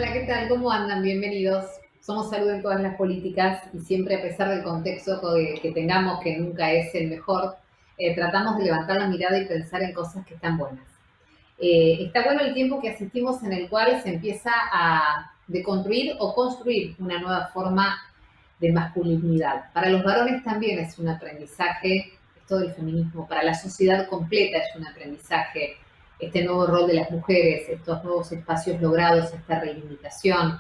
Hola, ¿qué tal? ¿Cómo andan? Bienvenidos. Somos Salud en todas las políticas y siempre, a pesar del contexto que tengamos, que nunca es el mejor, tratamos de levantar la mirada y pensar en cosas que están buenas. Está bueno el tiempo que asistimos en el cual se empieza a deconstruir o construir una nueva forma de masculinidad. Para los varones también es un aprendizaje esto del feminismo, para la sociedad completa es un aprendizaje este nuevo rol de las mujeres, estos nuevos espacios logrados, esta reivindicación,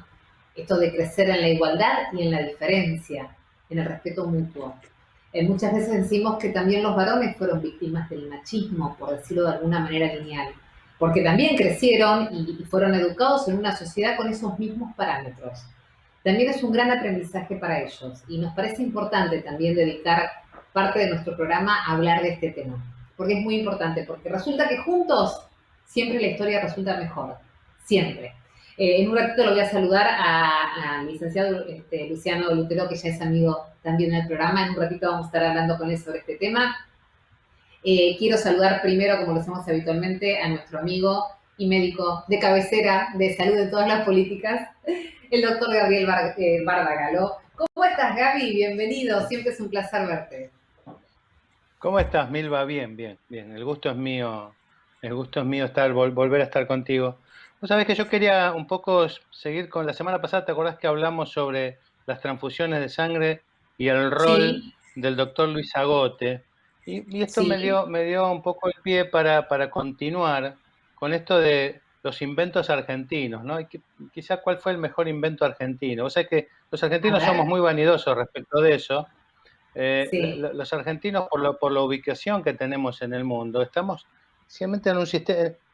esto de crecer en la igualdad y en la diferencia, en el respeto mutuo. Muchas veces decimos que también los varones fueron víctimas del machismo, por decirlo de alguna manera lineal, porque también crecieron y fueron educados en una sociedad con esos mismos parámetros. También es un gran aprendizaje para ellos y nos parece importante también dedicar parte de nuestro programa a hablar de este tema, porque es muy importante, porque resulta que juntos siempre la historia resulta mejor, siempre. En un ratito lo voy a saludar al licenciado Luciano Lutero, que ya es amigo también del programa. En un ratito vamos a estar hablando con él sobre este tema. Quiero saludar primero, como lo hacemos habitualmente, a nuestro amigo y médico de cabecera de salud de todas las políticas, el doctor Gabriel Bardagaló. ¿Cómo estás, Gaby? Bienvenido, siempre es un placer verte. ¿Cómo estás, Milva? Bien, bien, bien. El gusto es mío. El gusto es mío volver a estar contigo. Vos sabés que yo quería un poco seguir con la semana pasada. ¿Te acordás que hablamos sobre las transfusiones de sangre y el rol Sí, del doctor Luis Agote? Y esto sí. me dio un poco el pie para continuar con esto de los inventos argentinos, ¿no? Quizá cuál fue el mejor invento argentino. Vos sabés que los A argentinos somos ver, muy vanidosos respecto de eso. sí. Los argentinos, por la ubicación que tenemos en el mundo, estamos simplemente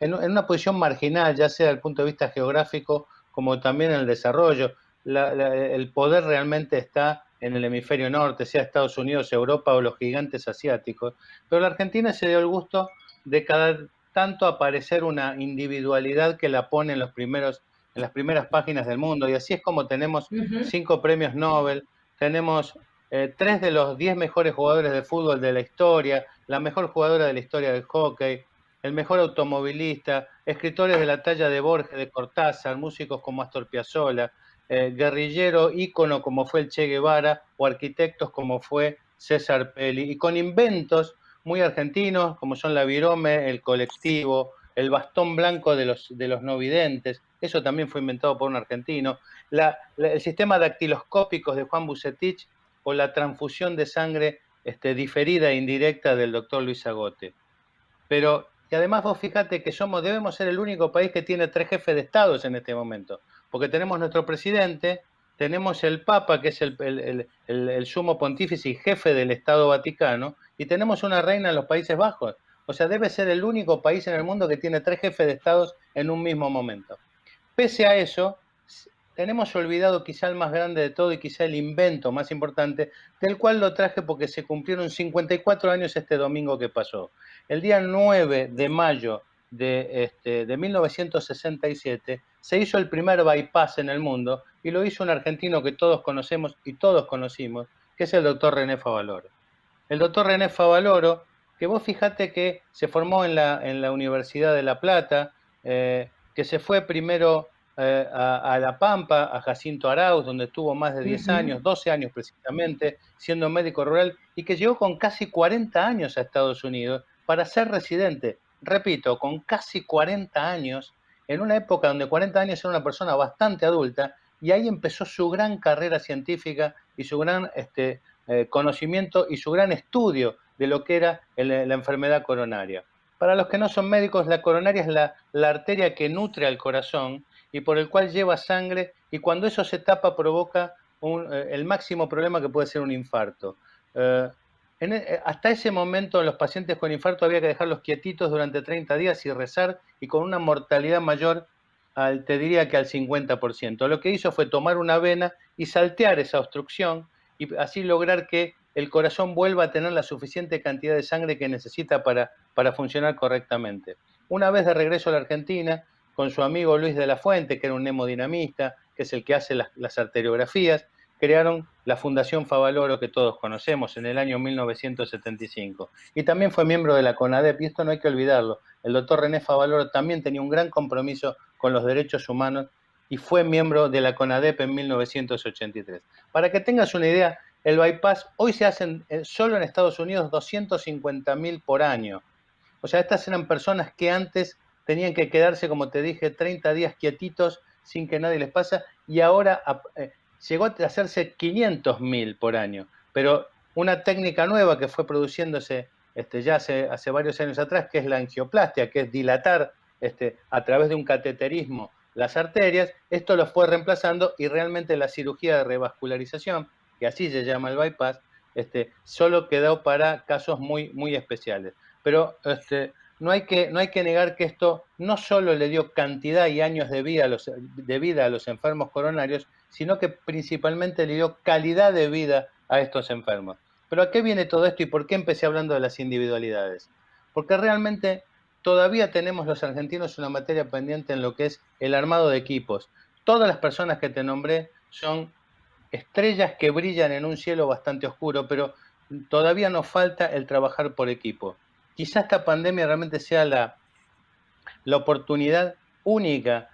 en, en una posición marginal, ya sea desde el punto de vista geográfico como también en el desarrollo. El poder realmente está en el hemisferio norte, sea Estados Unidos, Europa o los gigantes asiáticos. Pero la Argentina se dio el gusto de cada tanto aparecer una individualidad que la pone en las primeras páginas del mundo. Y así es como tenemos Uh-huh. 5 premios Nobel, tenemos 3 de los 10 mejores jugadores de fútbol de la historia, la mejor jugadora de la historia del hockey, el mejor automovilista, escritores de la talla de Borges, de Cortázar, músicos como Astor Piazzolla, guerrillero, ícono como fue el Che Guevara, o arquitectos como fue César Pelli, y con inventos muy argentinos como son la virome, el colectivo, el bastón blanco de los no videntes, eso también fue inventado por un argentino, el sistema dactiloscópico de Juan Bucetich, o la transfusión de sangre diferida e indirecta del doctor Luis Agote. Pero, y además vos fíjate que debemos ser el único país que tiene 3 jefes de Estados en este momento, porque tenemos nuestro presidente, tenemos el Papa, que es el sumo pontífice y jefe del Estado Vaticano, y tenemos una reina en los Países Bajos. O sea, debe ser el único país en el mundo que tiene 3 jefes de Estados en un mismo momento. Pese a eso, tenemos olvidado quizá el más grande de todo y quizá el invento más importante, del cual lo traje porque se cumplieron 54 años este domingo que pasó. El día 9 de mayo de 1967 se hizo el primer bypass en el mundo y lo hizo un argentino que todos conocemos y todos conocimos, que es el doctor René Favaloro. El doctor René Favaloro, que vos fijate que se formó en la Universidad de La Plata, que se fue primero a La Pampa, a Jacinto Arauz, donde estuvo más de 10 Uh-huh. años, 12 años precisamente, siendo médico rural, y que llegó con casi 40 años a Estados Unidos para ser residente. Repito, con casi 40 años, en una época donde 40 años era una persona bastante adulta, y ahí empezó su gran carrera científica y su gran conocimiento y su gran estudio de lo que era la enfermedad coronaria. Para los que no son médicos, la coronaria es la arteria que nutre al corazón y por el cual lleva sangre, y cuando eso se tapa provoca el máximo problema que puede ser un infarto. Hasta ese momento los pacientes con infarto había que dejarlos quietitos durante 30 días y rezar, y con una mortalidad mayor te diría que al 50%. Lo que hizo fue tomar una vena y saltear esa obstrucción y así lograr que el corazón vuelva a tener la suficiente cantidad de sangre que necesita para funcionar correctamente. Una vez de regreso a la Argentina, con su amigo Luis de la Fuente, que era un hemodinamista, que es el que hace las arteriografías, crearon la Fundación Favaloro que todos conocemos en el año 1975. Y también fue miembro de la CONADEP, y esto no hay que olvidarlo. El doctor René Favaloro también tenía un gran compromiso con los derechos humanos y fue miembro de la CONADEP en 1983. Para que tengas una idea, el bypass hoy se hacen solo en Estados Unidos 250.000 por año. O sea, estas eran personas que antes tenían que quedarse, como te dije, 30 días quietitos sin que nadie les pasa, y ahora llegó a hacerse 500.000 por año. Pero una técnica nueva que fue produciéndose ya hace varios años atrás, que es la angioplastia, que es dilatar a través de un cateterismo las arterias, esto lo fue reemplazando, y realmente la cirugía de revascularización, que así se llama el bypass, solo quedó para casos muy, muy especiales. Pero no hay que negar que esto no solo le dio cantidad y años de vida a los enfermos coronarios, sino que principalmente le dio calidad de vida a estos enfermos. Pero ¿a qué viene todo esto y por qué empecé hablando de las individualidades? Porque realmente todavía tenemos los argentinos una materia pendiente en lo que es el armado de equipos. Todas las personas que te nombré son estrellas que brillan en un cielo bastante oscuro, pero todavía nos falta el trabajar por equipo. Quizá esta pandemia realmente sea la oportunidad única.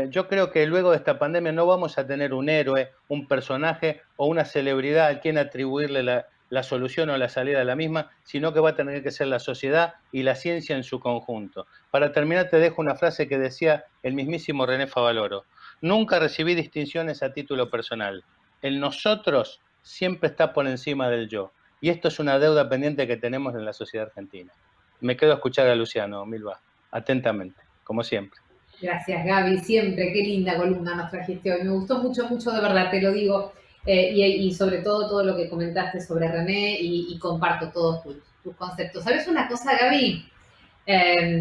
Yo creo que luego de esta pandemia no vamos a tener un héroe, un personaje o una celebridad a quien atribuirle la solución o la salida de la misma, sino que va a tener que ser la sociedad y la ciencia en su conjunto. Para terminar, te dejo una frase que decía el mismísimo René Favaloro: nunca recibí distinciones a título personal. El nosotros siempre está por encima del yo. Y esto es una deuda pendiente que tenemos en la sociedad argentina. Me quedo a escuchar a Luciano Milva, atentamente, como siempre. Gracias, Gaby, siempre. Qué linda columna nos trajiste hoy. Me gustó mucho, mucho, de verdad, te lo digo. Y sobre todo lo que comentaste sobre René, y comparto todos tus conceptos. ¿Sabes una cosa, Gaby?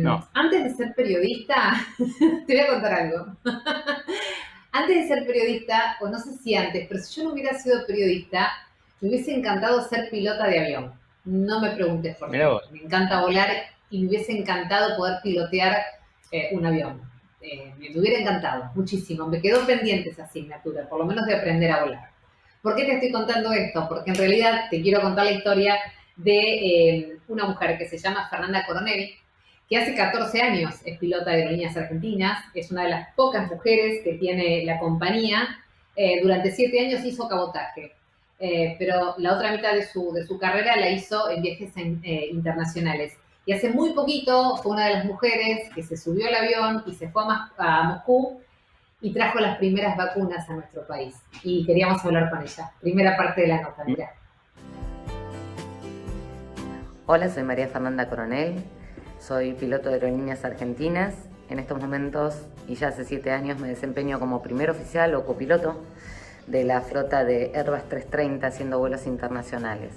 No. Antes de ser periodista, te voy a contar algo. Antes de ser periodista, o no sé si antes, pero si yo no hubiera sido periodista, me hubiese encantado ser pilota de avión. No me preguntes por qué. Me encanta volar y me hubiese encantado poder pilotear un avión. Me hubiera encantado muchísimo. Me quedó pendiente esa asignatura, por lo menos de aprender a volar. ¿Por qué te estoy contando esto? Porque en realidad te quiero contar la historia de una mujer que se llama Fernanda Coronel, que hace 14 años es pilota de Aerolíneas Argentinas, es una de las pocas mujeres que tiene la compañía. Durante 7 años hizo cabotaje, pero la otra mitad de su carrera la hizo en viajes internacionales. Y hace muy poquito fue una de las mujeres que se subió al avión y se fue a Moscú y trajo las primeras vacunas a nuestro país. Y queríamos hablar con ella. Primera parte de la nota, mira. Hola, soy María Fernanda Coronel, soy piloto de Aerolíneas Argentinas. En estos momentos, y ya hace 7 años, me desempeño como primer oficial o copiloto de la flota de Airbus 330 haciendo vuelos internacionales.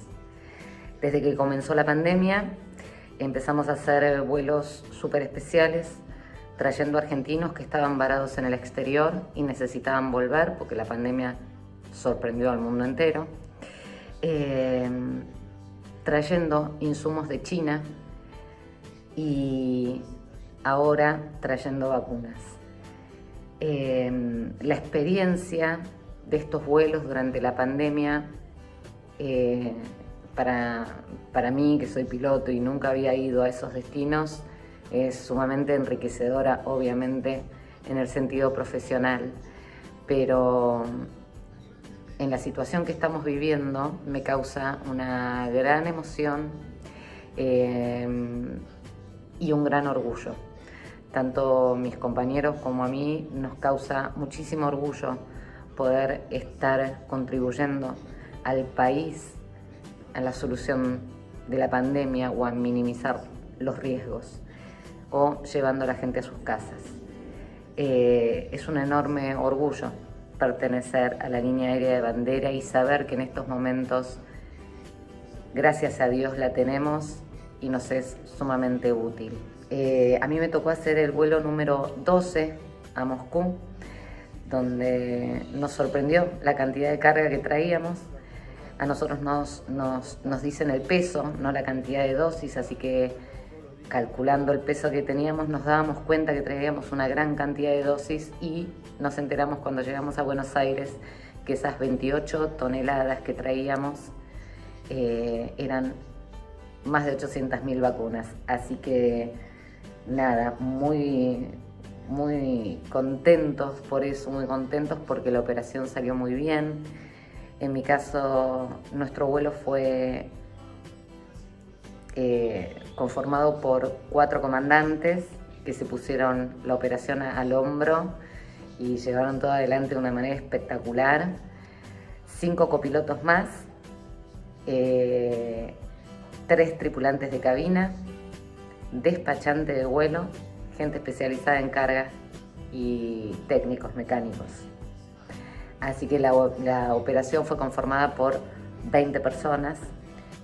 Desde que comenzó la pandemia, empezamos a hacer vuelos súper especiales, trayendo argentinos que estaban varados en el exterior y necesitaban volver porque la pandemia sorprendió al mundo entero, trayendo insumos de China y ahora trayendo vacunas. La experiencia de estos vuelos durante la pandemia, para mí, que soy piloto y nunca había ido a esos destinos, es sumamente enriquecedora, obviamente, en el sentido profesional, pero en la situación que estamos viviendo me causa una gran emoción y un gran orgullo. Tanto mis compañeros como a mí nos causa muchísimo orgullo poder estar contribuyendo al país a la solución de la pandemia o a minimizar los riesgos o llevando a la gente a sus casas. Es un enorme orgullo pertenecer a la línea aérea de bandera y saber que en estos momentos, gracias a Dios, la tenemos y nos es sumamente útil. A mí me tocó hacer el vuelo número 12 a Moscú, donde nos sorprendió la cantidad de carga que traíamos. A nosotros nos dicen el peso, no la cantidad de dosis, así que calculando el peso que teníamos nos dábamos cuenta que traíamos una gran cantidad de dosis y nos enteramos cuando llegamos a Buenos Aires que esas 28 toneladas que traíamos eran más de 800.000 vacunas. Así que nada, muy, muy contentos por eso, muy contentos porque la operación salió muy bien. En mi caso, nuestro vuelo fue conformado por 4 comandantes que se pusieron la operación al hombro y llevaron todo adelante de una manera espectacular. 5 copilotos más, 3 tripulantes de cabina, despachante de vuelo, gente especializada en carga y técnicos mecánicos. Así que la operación fue conformada por 20 personas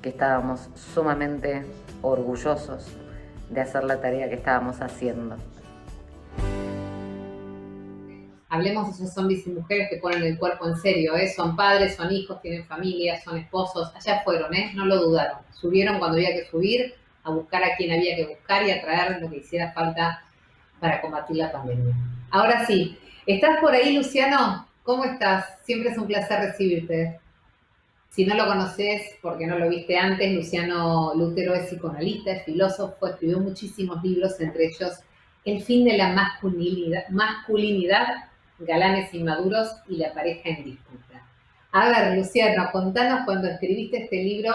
que estábamos sumamente orgullosos de hacer la tarea que estábamos haciendo. Hablemos de esos zombies y mujeres que ponen el cuerpo en serio, ¿eh? Son padres, son hijos, tienen familias, son esposos. Allá fueron, ¿eh? No lo dudaron. Subieron cuando había que subir, a buscar a quien había que buscar y a traer lo que hiciera falta para combatir la pandemia. Ahora sí, ¿estás por ahí, Luciano? ¿Cómo estás? Siempre es un placer recibirte. Si no lo conoces porque no lo viste antes, Luciano Lutero es psicoanalista, es filósofo, escribió muchísimos libros, entre ellos El fin de la masculinidad, Galanes inmaduros y la pareja en disputa. A ver, Luciano, contanos cuando escribiste este libro,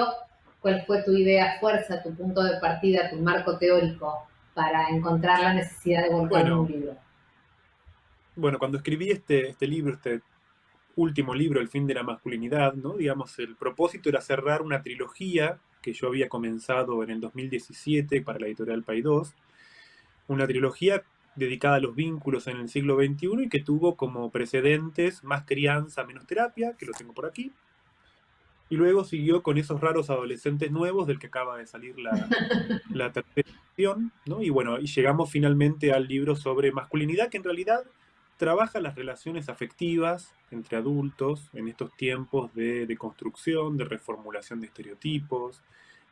cuál fue tu idea, fuerza, tu punto de partida, tu marco teórico para encontrar la necesidad de volcar un libro. Bueno, cuando escribí este libro, este último libro, El fin de la masculinidad, ¿no? Digamos, el propósito era cerrar una trilogía que yo había comenzado en el 2017 para la editorial Paidós, una trilogía dedicada a los vínculos en el siglo XXI y que tuvo como precedentes Más crianza, menos terapia, que lo tengo por aquí, y luego siguió con Esos raros adolescentes nuevos, del que acaba de salir la tercera edición, ¿no? Y bueno, y llegamos finalmente al libro sobre masculinidad, que en realidad trabaja las relaciones afectivas entre adultos en estos tiempos de construcción, de reformulación de estereotipos,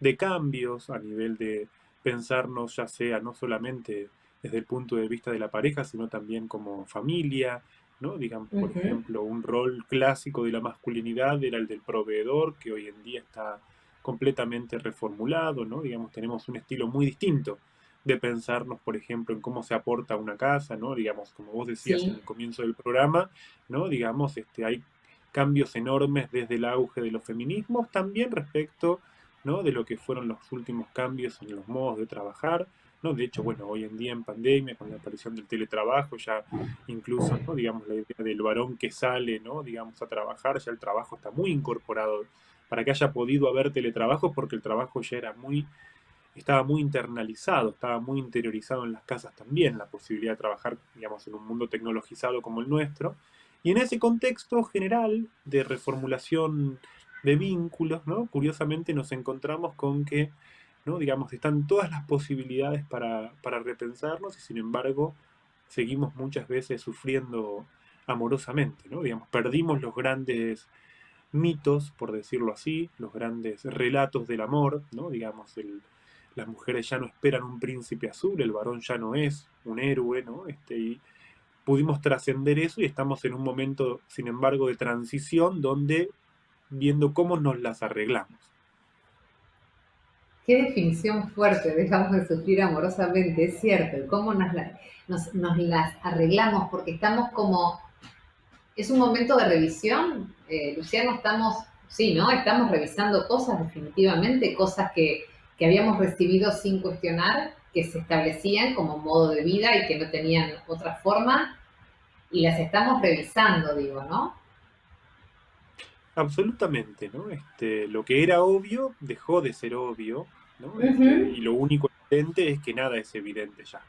de cambios a nivel de pensarnos ya sea no solamente desde el punto de vista de la pareja, sino también como familia, ¿no? Digamos, por ejemplo, un rol clásico de la masculinidad era el del proveedor, que hoy en día está completamente reformulado, ¿no? Digamos, tenemos un estilo muy distinto de pensarnos, por ejemplo, en cómo se aporta a una casa, ¿no? Digamos, como vos decías en el comienzo del programa, ¿no? Digamos, hay cambios enormes desde el auge de los feminismos, también respecto, ¿no? De lo que fueron los últimos cambios en los modos de trabajar, ¿no? De hecho, bueno, hoy en día en pandemia, con la aparición del teletrabajo, ya incluso, ¿no? Digamos, la idea del varón que sale, ¿no? Digamos, a trabajar, ya el trabajo está muy incorporado. Para que haya podido haber teletrabajo, porque el trabajo ya estaba muy internalizado, estaba muy interiorizado en las casas también, la posibilidad de trabajar, digamos, en un mundo tecnologizado como el nuestro. Y en ese contexto general de reformulación de vínculos, ¿no? Curiosamente nos encontramos con que, ¿no? Digamos, están todas las posibilidades para repensarnos y sin embargo seguimos muchas veces sufriendo amorosamente, ¿no? Digamos, perdimos los grandes mitos, por decirlo así, los grandes relatos del amor, ¿no? Digamos, las mujeres ya no esperan un príncipe azul, el varón ya no es un héroe, ¿no? Y pudimos trascender eso y estamos en un momento, sin embargo, de transición donde viendo cómo nos las arreglamos. Qué definición fuerte, dejamos de sufrir amorosamente, es cierto, y cómo nos las arreglamos, porque estamos como, es un momento de revisión, Luciano, estamos revisando cosas definitivamente, cosas que habíamos recibido sin cuestionar, que se establecían como modo de vida y que no tenían otra forma, y las estamos revisando, digo, ¿no? Absolutamente, ¿no? Lo que era obvio dejó de ser obvio, ¿no? Y lo único evidente es que nada es evidente ya.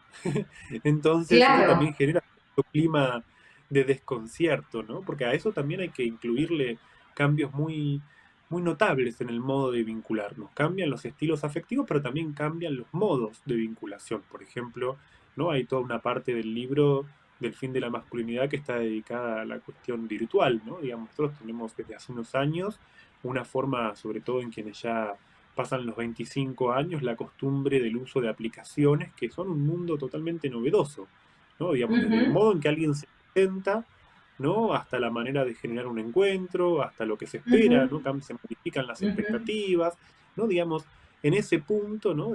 Entonces, claro, eso también genera un clima de desconcierto, ¿no? Porque a eso también hay que incluirle cambios muy, muy notables en el modo de vincularnos. Cambian los estilos afectivos, pero también cambian los modos de vinculación. Por ejemplo, ¿no? Hay toda una parte del libro del fin de la masculinidad que está dedicada a la cuestión virtual, ¿no? Digamos, nosotros tenemos desde hace unos años una forma, sobre todo en quienes ya pasan los 25 años, la costumbre del uso de aplicaciones que son un mundo totalmente novedoso, ¿no? Digamos, desde el modo en que alguien se presenta, ¿no? Hasta la manera de generar un encuentro, hasta lo que se espera, ¿no? Se modifican las expectativas, ¿no? Digamos, en ese punto, ¿no?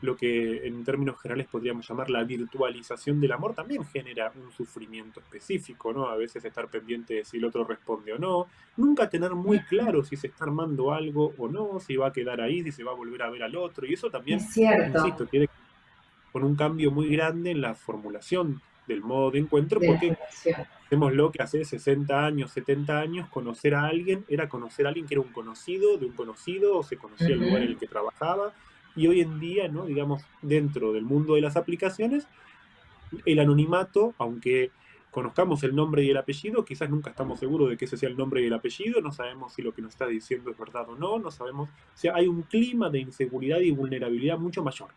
lo que en términos generales podríamos llamar la virtualización del amor también genera un sufrimiento específico, ¿no? A veces estar pendiente de si el otro responde o no, nunca tener muy claro si se está armando algo o no, si va a quedar ahí, si se va a volver a ver al otro, y eso también, Es cierto, insisto, tiene que ver con un cambio muy grande en la formulación del modo de encuentro, de la porque relación. hacemos lo que hace 60 años, 70 años, conocer a alguien era conocer a alguien que era un conocido de un conocido, o se conocía el lugar en el Ujú. que trabajaba, y hoy en día, ¿no? Digamos, dentro del mundo de las aplicaciones, el anonimato, aunque conozcamos el nombre y el apellido, quizás nunca estamos seguros de que ese sea el nombre y el apellido, no sabemos si lo que nos está diciendo es verdad o no, no sabemos, o sea, hay un clima de inseguridad y vulnerabilidad mucho mayor.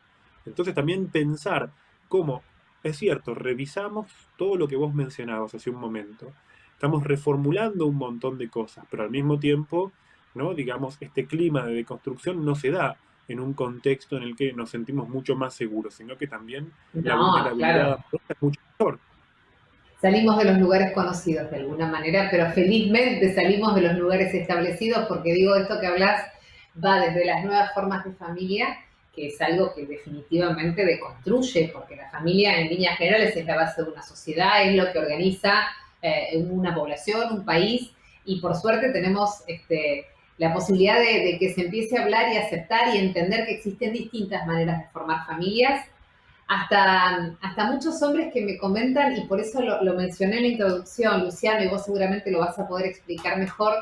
Entonces también pensar cómo, es cierto, revisamos todo lo que vos mencionabas hace un momento, estamos reformulando un montón de cosas, pero al mismo tiempo, ¿no? Digamos, este clima de deconstrucción no se da en un contexto en el que nos sentimos mucho más seguros, sino que también la No, vulnerabilidad claro. amorosa es mucho mayor. Salimos de los lugares conocidos de alguna manera, pero felizmente salimos de los lugares establecidos porque digo, esto que hablas va desde las nuevas formas de familia, que es algo que definitivamente deconstruye, porque la familia en líneas generales es la base de una sociedad, es lo que organiza una población, un país, y por suerte tenemos la posibilidad de que se empiece a hablar y aceptar y entender que existen distintas maneras de formar familias hasta muchos hombres que me comentan, y por eso lo mencioné en la introducción, Luciano, y vos seguramente lo vas a poder explicar mejor,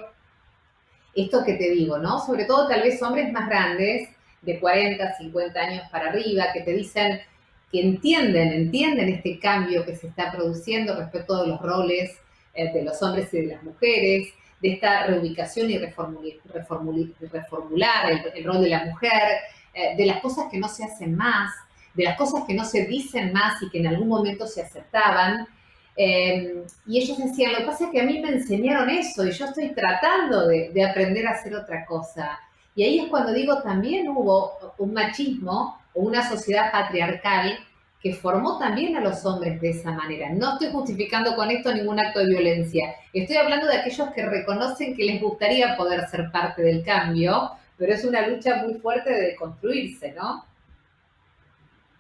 esto que te digo, ¿no? Sobre todo tal vez hombres más grandes, de 40, 50 años para arriba, que te dicen que entienden este cambio que se está produciendo respecto de los roles de los hombres y de las mujeres, de esta reubicación y reformular el rol de la mujer, de las cosas que no se hacen más, de las cosas que no se dicen más y que en algún momento se aceptaban. Y ellos decían, lo que pasa es que a mí me enseñaron eso y yo estoy tratando de aprender a hacer otra cosa. Y ahí es cuando digo, también hubo un machismo o una sociedad patriarcal que formó también a los hombres de esa manera. No estoy justificando con esto ningún acto de violencia. Estoy hablando de aquellos que reconocen que les gustaría poder ser parte del cambio, pero es una lucha muy fuerte de construirse, ¿no?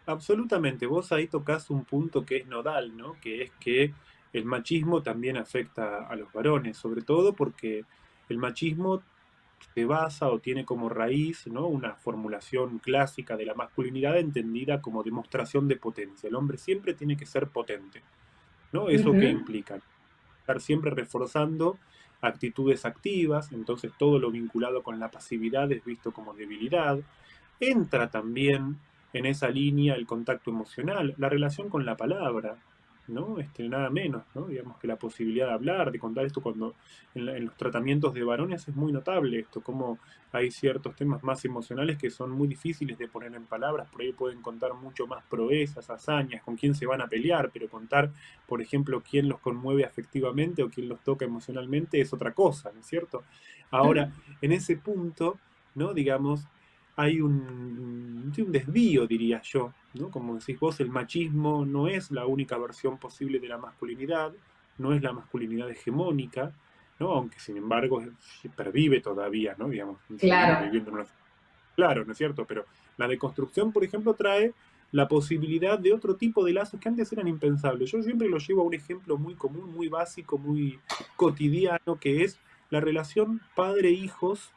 Absolutamente, vos ahí tocás un punto que es nodal, ¿no? Que es que el machismo también afecta a los varones, sobre todo porque el machismo se basa o tiene como raíz, ¿no? Una formulación clásica de la masculinidad entendida como demostración de potencia. El hombre siempre tiene que ser potente, ¿no? Uh ¿Eso qué -huh. implica? Estar siempre reforzando actitudes activas, entonces todo lo vinculado con la pasividad es visto como debilidad. Entra también en esa línea el contacto emocional, la relación con la palabra, ¿no? Nada menos, ¿no? Digamos que la posibilidad de hablar, de contar esto cuando en los tratamientos de varones es muy notable esto, como hay ciertos temas más emocionales que son muy difíciles de poner en palabras, por ahí pueden contar mucho más proezas, hazañas, con quién se van a pelear, pero contar, por ejemplo, quién los conmueve afectivamente o quién los toca emocionalmente es otra cosa, ¿no es cierto? Ahora, en ese punto, ¿no? Digamos, hay un desvío, diría yo, ¿no? Como decís vos, el machismo no es la única versión posible de la masculinidad, no es la masculinidad hegemónica, ¿no? Aunque sin embargo pervive todavía, ¿no? Digamos, seguimos Claro. viviendo en una... Claro, ¿no es cierto? Pero la deconstrucción, por ejemplo, trae la posibilidad de otro tipo de lazos que antes eran impensables. Yo siempre lo llevo a un ejemplo muy común, muy básico, muy cotidiano, que es la relación padre-hijos,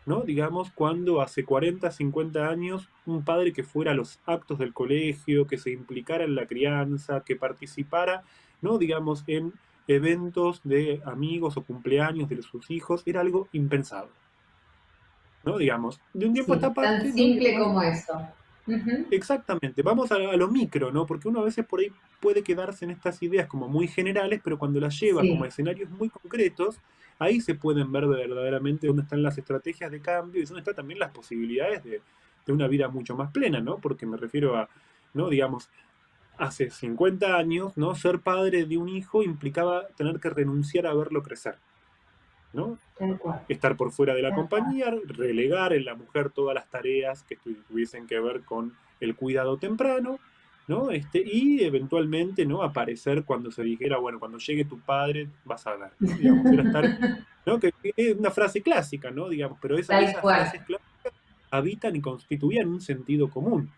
¿no? Digamos, cuando hace 40, 50 años, un padre que fuera a los actos del colegio, que se implicara en la crianza, que participara, ¿no? Digamos, en eventos de amigos o cumpleaños de sus hijos, era algo impensado, ¿no? Digamos, de un tiempo a Sí, esta tan parte, ¿no? simple Digamos, como eso. Uh -huh. exactamente, vamos a lo micro, ¿no? Porque uno a veces por ahí puede quedarse en estas ideas como muy generales, pero cuando las lleva como a Sí, escenarios muy concretos, ahí se pueden ver verdaderamente dónde están las estrategias de cambio y dónde están también las posibilidades de una vida mucho más plena, ¿no? Porque me refiero a, ¿no? Digamos, hace 50 años, ¿no? Ser padre de un hijo implicaba tener que renunciar a verlo crecer, ¿no? tal cual, Estar por fuera de la tal cual. compañía, relegar en la mujer todas las tareas que tuviesen que ver con el cuidado temprano, ¿no? Y eventualmente, ¿no? Aparecer cuando se dijera, bueno, cuando llegue tu padre vas a ver, ¿no? Digamos, era estar, ¿no? Que es una frase clásica, ¿no? Digamos, pero Tal esas cual. frases clásicas habitan y constituían un sentido común.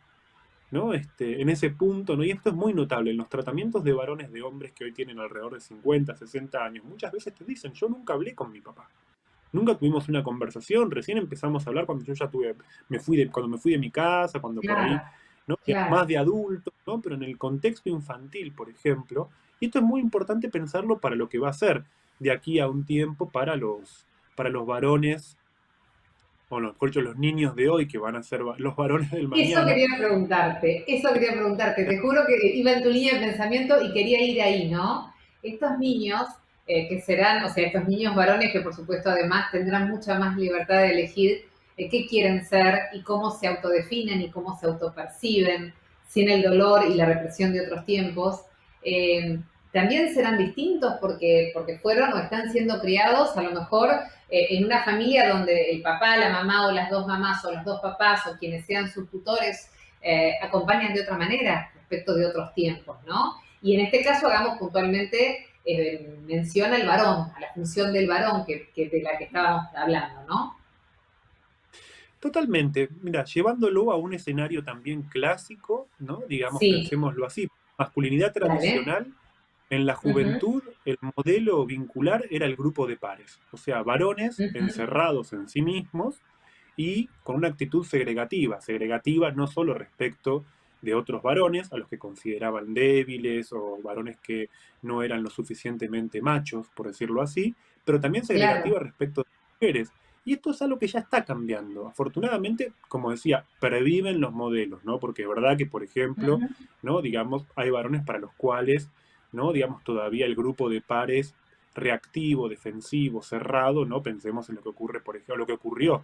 ¿no? En ese punto, ¿no? Y esto es muy notable, en los tratamientos de varones de hombres que hoy tienen alrededor de 50, 60 años, muchas veces te dicen, yo nunca hablé con mi papá. Nunca tuvimos una conversación, recién empezamos a hablar cuando yo ya cuando me fui de mi casa, cuando por ahí, Claro, ¿no? claro. Más de adulto, ¿no? Pero en el contexto infantil, por ejemplo, y esto es muy importante pensarlo para lo que va a ser de aquí a un tiempo para los varones, o mejor dicho, los niños de hoy que van a ser los varones del mañana. Eso quería preguntarte, te juro que iba en tu línea de pensamiento y quería ir ahí, ¿no? Estos niños que serán, o sea, estos niños varones que por supuesto además tendrán mucha más libertad de elegir qué quieren ser y cómo se autodefinen y cómo se autoperciben sin el dolor y la represión de otros tiempos, también serán distintos porque fueron o están siendo criados a lo mejor en una familia donde el papá, la mamá o las dos mamás o los dos papás o quienes sean sus tutores acompañan de otra manera respecto de otros tiempos, ¿no? Y en este caso hagamos puntualmente mención al varón, a la función del varón de la que estábamos hablando, ¿no? Totalmente, mira, llevándolo a un escenario también clásico, ¿no? Digamos, Sí, pensémoslo así, masculinidad dale. tradicional. En la Uh -huh, juventud, el modelo vincular era el grupo de pares, o sea, varones uh -huh, encerrados en sí mismos y con una actitud segregativa no solo respecto de otros varones, a los que consideraban débiles o varones que no eran lo suficientemente machos, por decirlo así, pero también claro. segregativa respecto de mujeres. Y esto es algo que ya está cambiando. Afortunadamente, como decía, perviven los modelos, ¿no? Porque es verdad que, por Uh ejemplo, -huh, ¿no? Digamos, hay varones para los cuales, ¿no? Digamos, todavía el grupo de pares reactivo, defensivo, cerrado, ¿no? Pensemos en lo que ocurre, por ejemplo, lo que ocurrió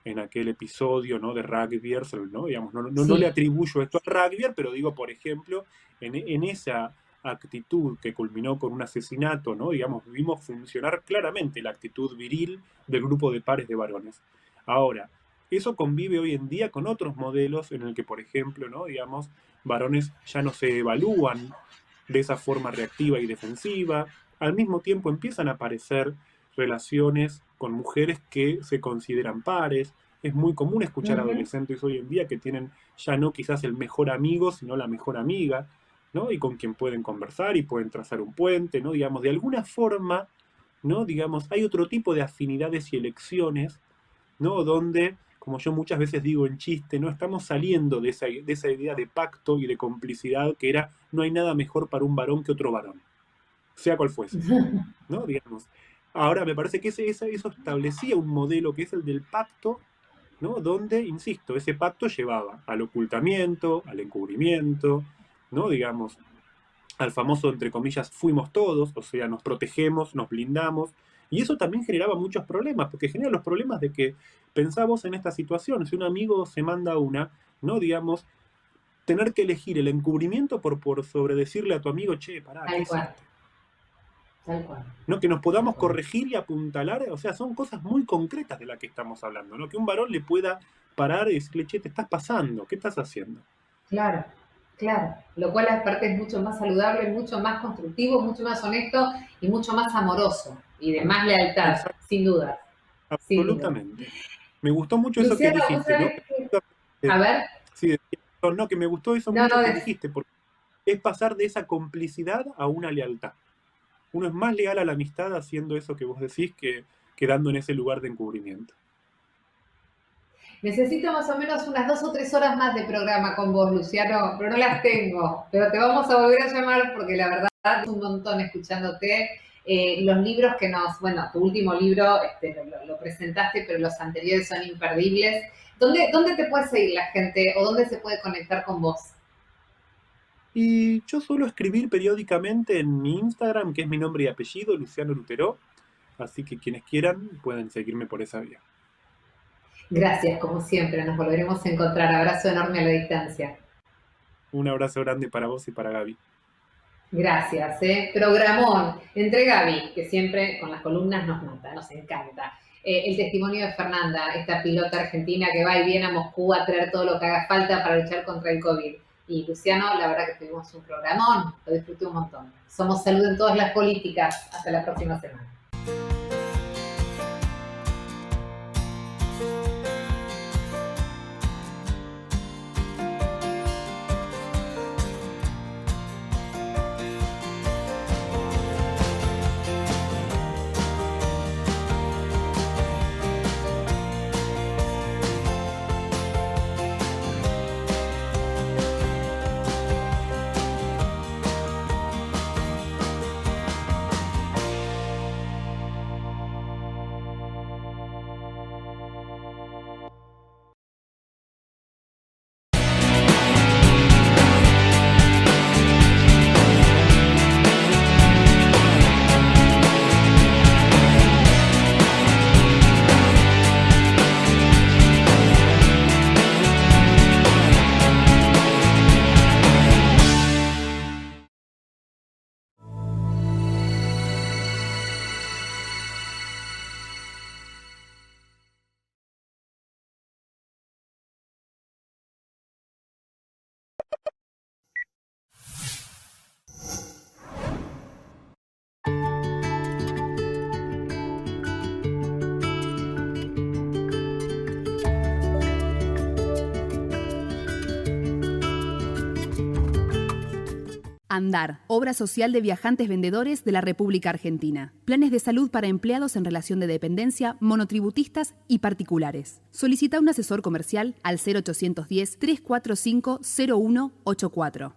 en aquel episodio, ¿no? De Rugby, ¿no? Digamos, no le sí. atribuyo esto a Rugby, pero digo, por ejemplo, en esa actitud que culminó con un asesinato, ¿no? Digamos, vimos funcionar claramente la actitud viril del grupo de pares de varones. Ahora, eso convive hoy en día con otros modelos en el que, por ejemplo, ¿no? Digamos, varones ya no se evalúan de esa forma reactiva y defensiva. Al mismo tiempo empiezan a aparecer relaciones con mujeres que se consideran pares. Es muy común Uh escuchar -huh, adolescentes hoy en día que tienen ya no quizás el mejor amigo, sino la mejor amiga, ¿no? Y con quien pueden conversar y pueden trazar un puente, ¿no? Digamos, de alguna forma, ¿no? Digamos, hay otro tipo de afinidades y elecciones, ¿no? Donde, como yo muchas veces digo en chiste, ¿no? Estamos saliendo de esa idea de pacto y de complicidad que era no hay nada mejor para un varón que otro varón, sea cual fuese, ¿no? Digamos. Ahora me parece que eso establecía un modelo que es el del pacto, ¿no? Donde, insisto, ese pacto llevaba al ocultamiento, al encubrimiento, ¿no? Digamos, al famoso, entre comillas, fuimos todos, o sea, nos protegemos, nos blindamos, y eso también generaba muchos problemas, porque genera los problemas de que pensamos en esta situación, si un amigo se manda una, ¿no? Digamos, tener que elegir el encubrimiento por sobre decirle a tu amigo, che, pará, ¿qué tal cual, hiciste? tal cual, ¿No? Que nos tal podamos cual. corregir y apuntalar, o sea, son cosas muy concretas de las que estamos hablando, ¿no? Que un varón le pueda parar y decirle, che, te estás pasando, ¿qué estás haciendo? Claro, claro. Lo cual aparte es mucho más saludable, mucho más constructivo, mucho más honesto y mucho más amoroso y de más lealtad, Exacto, sin duda, sin duda. absolutamente. Me gustó mucho eso que Luciano, vos dijiste, ¿no? sabés que... A ver, Sí, no, que me gustó eso no, mucho no, que dijiste, porque es pasar de esa complicidad a una lealtad. Uno es más leal a la amistad haciendo eso que vos decís que quedando en ese lugar de encubrimiento. necesito más o menos unas 2 o 3 horas más de programa con vos, Luciano, pero no las tengo. Pero te vamos a volver a llamar porque la verdad es un montón escuchándote. Los libros que bueno, tu último libro lo presentaste, pero los anteriores son imperdibles. ¿Dónde te puede seguir la gente o dónde se puede conectar con vos? Y yo suelo escribir periódicamente en mi Instagram, que es mi nombre y apellido, Luciano Lutero, así que quienes quieran pueden seguirme por esa vía. Gracias, como siempre, nos volveremos a encontrar. Abrazo enorme a la distancia. Un abrazo grande para vos y para Gaby. Gracias, Programón, entre Gaby, que siempre con las columnas nos mata, nos encanta. El testimonio de Fernanda, esta pilota argentina que va y viene a Moscú a traer todo lo que haga falta para luchar contra el COVID. Y Luciano, la verdad que tuvimos un programón, lo disfruté un montón. Somos Salud en todas las políticas. Hasta la próxima semana. ANDAR, Obra Social de Viajantes Vendedores de la República Argentina. Planes de salud para empleados en relación de dependencia, monotributistas y particulares. Solicita un asesor comercial al 0810 345 0184.